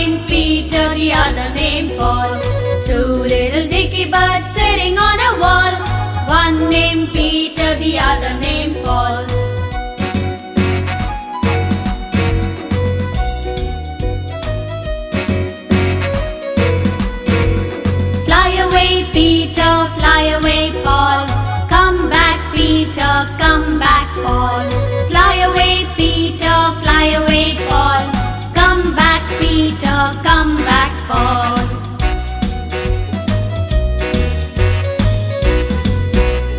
named Peter, the other named Paul. Two little dicky birds sitting on a wall. One named Peter, the other